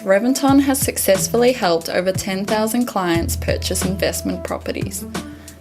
Reventon has successfully helped over 10,000 clients purchase investment properties.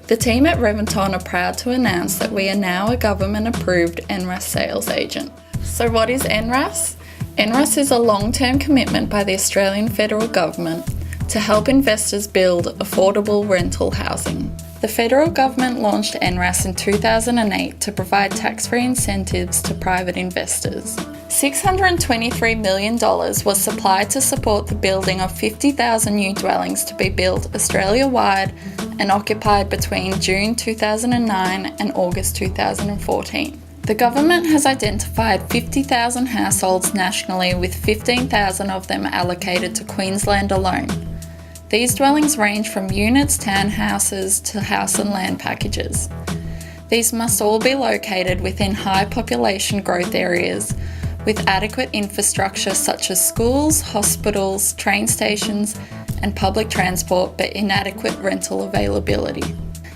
The team at Reventon are proud to announce that we are now a government-approved NRAS sales agent. So what is NRAS? NRAS is a long-term commitment by the Australian Federal Government to help investors build affordable rental housing. The federal government launched NRAS in 2008 to provide tax-free incentives to private investors. $623 million was supplied to support the building of 50,000 new dwellings to be built Australia-wide and occupied between June 2009 and August 2014. The government has identified 50,000 households nationally, with 15,000 of them allocated to Queensland alone. These dwellings range from units, townhouses to house and land packages. These must all be located within high population growth areas with adequate infrastructure such as schools, hospitals, train stations and public transport, but inadequate rental availability.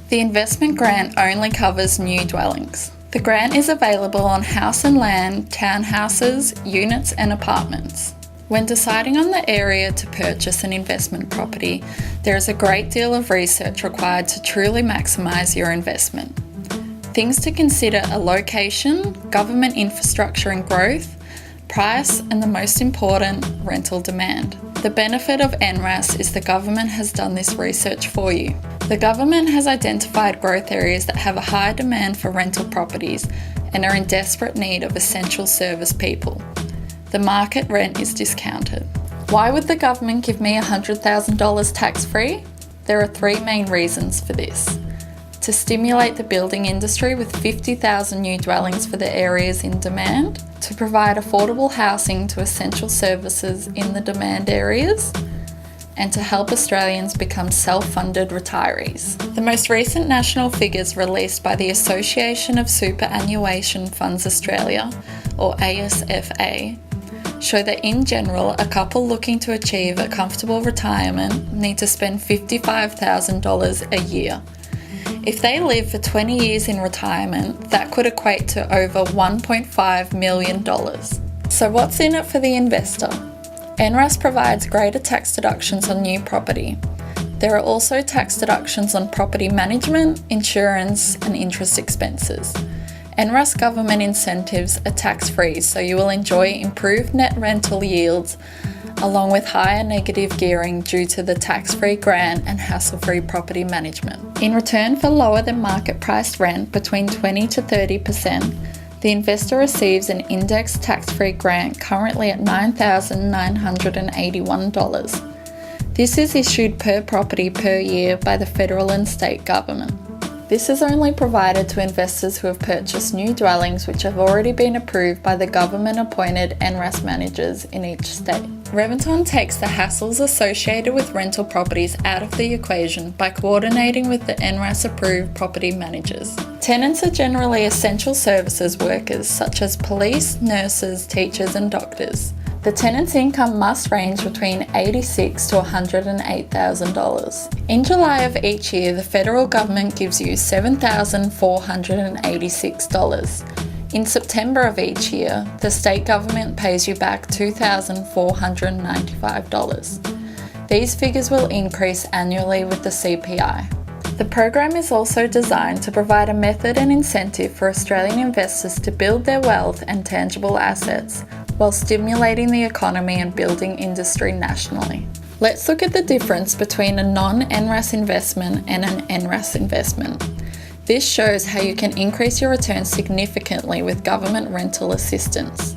The investment grant only covers new dwellings. The grant is available on house and land, townhouses, units and apartments. When deciding on the area to purchase an investment property, there is a great deal of research required to truly maximise your investment. Things to consider are location, government infrastructure and growth, price, and the most important, rental demand. The benefit of NRAS is the government has done this research for you. The government has identified growth areas that have a high demand for rental properties and are in desperate need of essential service people. The market rent is discounted. Why would the government give me $100,000 tax-free? There are three main reasons for this. To stimulate the building industry with 50,000 new dwellings for the areas in demand, to provide affordable housing to essential services in the demand areas, and to help Australians become self-funded retirees. The most recent national figures released by the Association of Superannuation Funds Australia, or ASFA, show that in general, a couple looking to achieve a comfortable retirement need to spend $55,000 a year. If they live for 20 years in retirement, that could equate to over $1.5 million. So what's in it for the investor? NRAS provides greater tax deductions on new property. There are also tax deductions on property management, insurance and interest expenses. NRAS government incentives are tax-free, so you will enjoy improved net rental yields along with higher negative gearing due to the tax-free grant and hassle-free property management. In return for lower than market priced rent between 20 to 30%, the investor receives an indexed tax-free grant currently at $9,981. This is issued per property per year by the federal and state government. This is only provided to investors who have purchased new dwellings which have already been approved by the government-appointed NRAS managers in each state. Reventon takes the hassles associated with rental properties out of the equation by coordinating with the NRAS-approved property managers. Tenants are generally essential services workers such as police, nurses, teachers and doctors. The tenant's income must range between $86,000 to $108,000. In July of each year, the federal government gives you $7,486. In September of each year, the state government pays you back $2,495. These figures will increase annually with the CPI. The program is also designed to provide a method and incentive for Australian investors to build their wealth and tangible assets while stimulating the economy and building industry nationally. Let's look at the difference between a non-NRAS investment and an NRAS investment. This shows how you can increase your returns significantly with government rental assistance.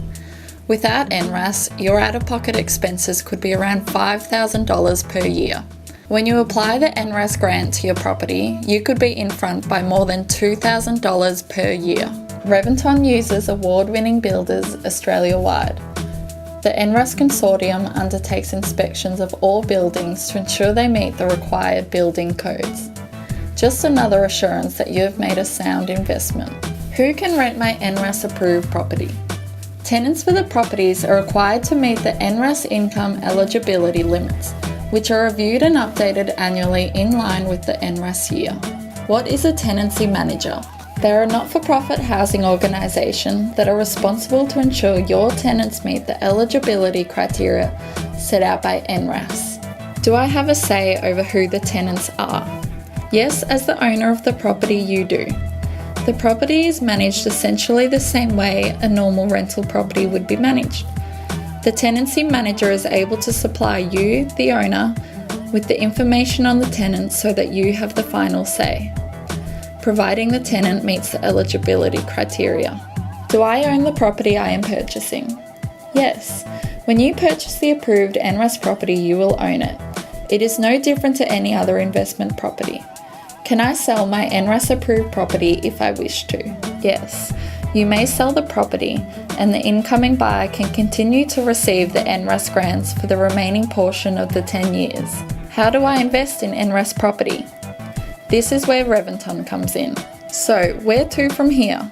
Without NRAS, your out-of-pocket expenses could be around $5,000 per year. When you apply the NRAS grant to your property, you could be in front by more than $2,000 per year. Reventon uses award-winning builders Australia-wide. The NRAS consortium undertakes inspections of all buildings to ensure they meet the required building codes. Just another assurance that you have made a sound investment. Who can rent my NRAS-approved property? Tenants for the properties are required to meet the NRAS income eligibility limits, which are reviewed and updated annually in line with the NRAS year. What is a tenancy manager? They're a not-for-profit housing organisation that are responsible to ensure your tenants meet the eligibility criteria set out by NRAS. Do I have a say over who the tenants are? Yes, as the owner of the property, you do. The property is managed essentially the same way a normal rental property would be managed. The tenancy manager is able to supply you, the owner, with the information on the tenant so that you have the final say, providing the tenant meets the eligibility criteria. Do I own the property I am purchasing? Yes. When you purchase the approved NRAS property, you will own it. It is no different to any other investment property. Can I sell my NRAS approved property if I wish to? Yes. You may sell the property and the incoming buyer can continue to receive the NRAS grants for the remaining portion of the 10 years. How do I invest in NRAS property? This is where Reventon comes in. So, where to from here?